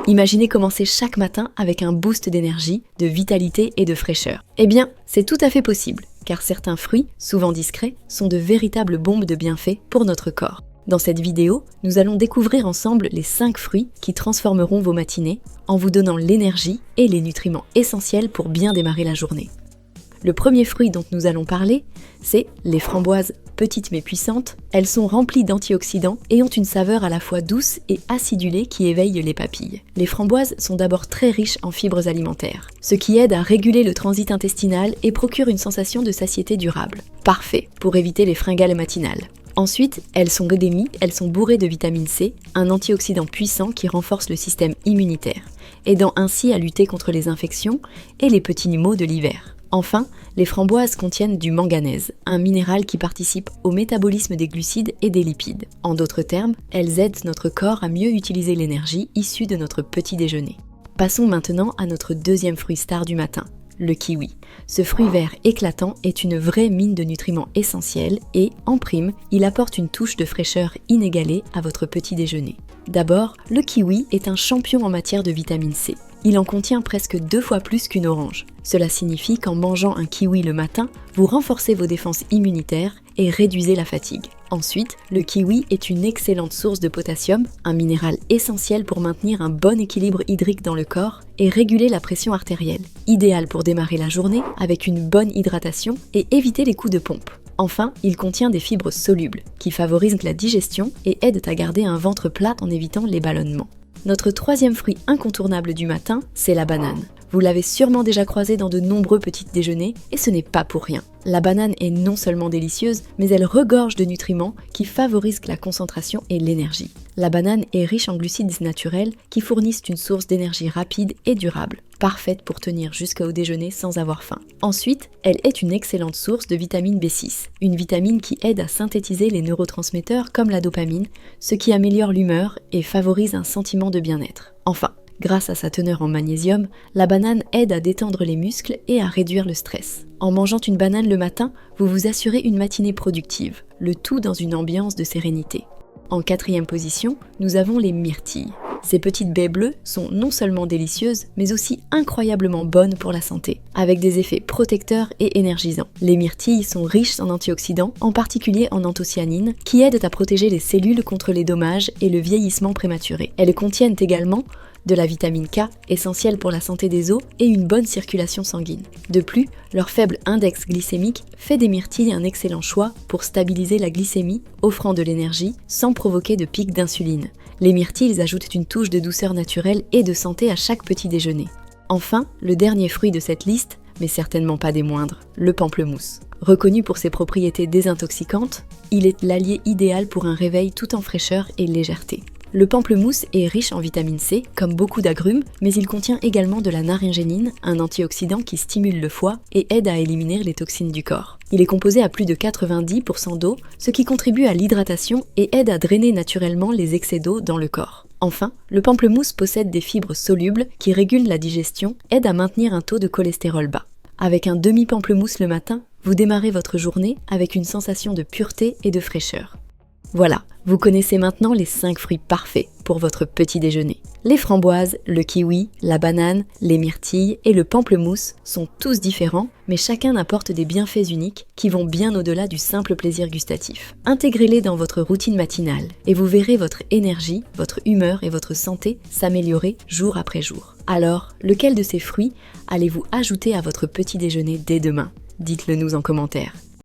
Imaginez commencer chaque matin avec un boost d'énergie, de vitalité et de fraîcheur. Eh bien, c'est tout à fait possible, car certains fruits, souvent discrets, sont de véritables bombes de bienfaits pour notre corps. Dans cette vidéo, nous allons découvrir ensemble les 5 fruits qui transformeront vos matinées en vous donnant l'énergie et les nutriments essentiels pour bien démarrer la journée. Le premier fruit dont nous allons parler, c'est les framboises. Petites mais puissantes, elles sont remplies d'antioxydants et ont une saveur à la fois douce et acidulée qui éveille les papilles. Les framboises sont d'abord très riches en fibres alimentaires, ce qui aide à réguler le transit intestinal et procure une sensation de satiété durable. Parfait pour éviter les fringales matinales. Ensuite, elles sont bourrées de vitamine C, un antioxydant puissant qui renforce le système immunitaire, aidant ainsi à lutter contre les infections et les petits maux de l'hiver. Enfin, les framboises contiennent du manganèse, un minéral qui participe au métabolisme des glucides et des lipides. En d'autres termes, elles aident notre corps à mieux utiliser l'énergie issue de notre petit déjeuner. Passons maintenant à notre deuxième fruit star du matin, le kiwi. Ce fruit vert éclatant est une vraie mine de nutriments essentiels et, en prime, il apporte une touche de fraîcheur inégalée à votre petit déjeuner. D'abord, le kiwi est un champion en matière de vitamine C. Il en contient presque 2 fois plus qu'une orange. Cela signifie qu'en mangeant un kiwi le matin, vous renforcez vos défenses immunitaires et réduisez la fatigue. Ensuite, le kiwi est une excellente source de potassium, un minéral essentiel pour maintenir un bon équilibre hydrique dans le corps et réguler la pression artérielle. Idéal pour démarrer la journée avec une bonne hydratation et éviter les coups de pompe. Enfin, il contient des fibres solubles qui favorisent la digestion et aident à garder un ventre plat en évitant les ballonnements. Notre troisième fruit incontournable du matin, c'est la banane. Vous l'avez sûrement déjà croisée dans de nombreux petits déjeuners et ce n'est pas pour rien. La banane est non seulement délicieuse, mais elle regorge de nutriments qui favorisent la concentration et l'énergie. La banane est riche en glucides naturels qui fournissent une source d'énergie rapide et durable, parfaite pour tenir jusqu'au déjeuner sans avoir faim. Ensuite, elle est une excellente source de vitamine B6, une vitamine qui aide à synthétiser les neurotransmetteurs comme la dopamine, ce qui améliore l'humeur et favorise un sentiment de bien-être. Enfin, grâce à sa teneur en magnésium, la banane aide à détendre les muscles et à réduire le stress. En mangeant une banane le matin, vous vous assurez une matinée productive, le tout dans une ambiance de sérénité. En quatrième position, nous avons les myrtilles. Ces petites baies bleues sont non seulement délicieuses, mais aussi incroyablement bonnes pour la santé, avec des effets protecteurs et énergisants. Les myrtilles sont riches en antioxydants, en particulier en anthocyanines, qui aident à protéger les cellules contre les dommages et le vieillissement prématuré. Elles contiennent également de la vitamine K, essentielle pour la santé des os et une bonne circulation sanguine. De plus, leur faible index glycémique fait des myrtilles un excellent choix pour stabiliser la glycémie, offrant de l'énergie sans provoquer de pic d'insuline. Les myrtilles ajoutent une touche de douceur naturelle et de santé à chaque petit déjeuner. Enfin, le dernier fruit de cette liste, mais certainement pas des moindres, le pamplemousse. Reconnu pour ses propriétés désintoxicantes, il est l'allié idéal pour un réveil tout en fraîcheur et légèreté. Le pamplemousse est riche en vitamine C, comme beaucoup d'agrumes, mais il contient également de la naringénine, un antioxydant qui stimule le foie et aide à éliminer les toxines du corps. Il est composé à plus de 90% d'eau, ce qui contribue à l'hydratation et aide à drainer naturellement les excès d'eau dans le corps. Enfin, le pamplemousse possède des fibres solubles qui régulent la digestion, aident à maintenir un taux de cholestérol bas. Avec un demi-pamplemousse le matin, vous démarrez votre journée avec une sensation de pureté et de fraîcheur. Voilà, vous connaissez maintenant les 5 fruits parfaits pour votre petit déjeuner. Les framboises, le kiwi, la banane, les myrtilles et le pamplemousse sont tous différents, mais chacun apporte des bienfaits uniques qui vont bien au-delà du simple plaisir gustatif. Intégrez-les dans votre routine matinale et vous verrez votre énergie, votre humeur et votre santé s'améliorer jour après jour. Alors, lequel de ces fruits allez-vous ajouter à votre petit déjeuner dès demain ? Dites-le nous en commentaire.